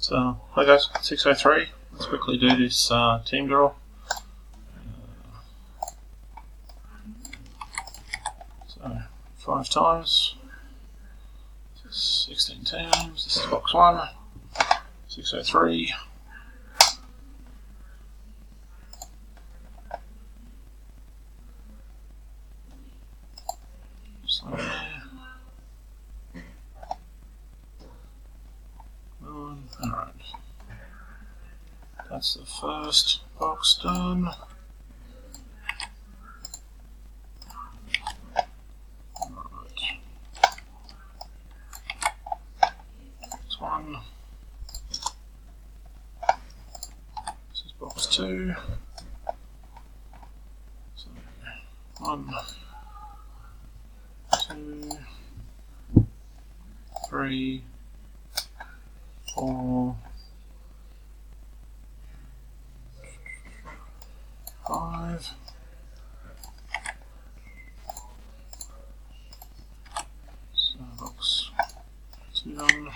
So, hi guys, 603. Let's quickly do this team draw. So, 5 times, 16 teams. This is box 1, 603. So, alright. That's the first box done. Alright. Next one. This is box 2. So 1, 2, 3, 4, 5. So box 2 done.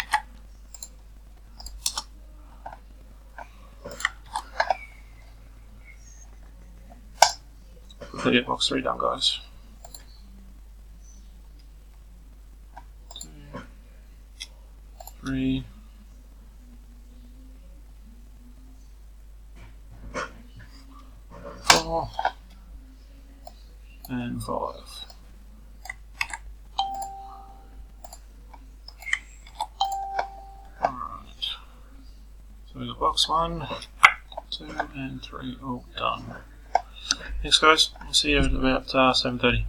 Quickly get box 3 done, guys. 2, 3, 4, and 5. Alright. So we've got box 1, 2, and 3 all done. Thanks guys, I'll see you at about 7:30.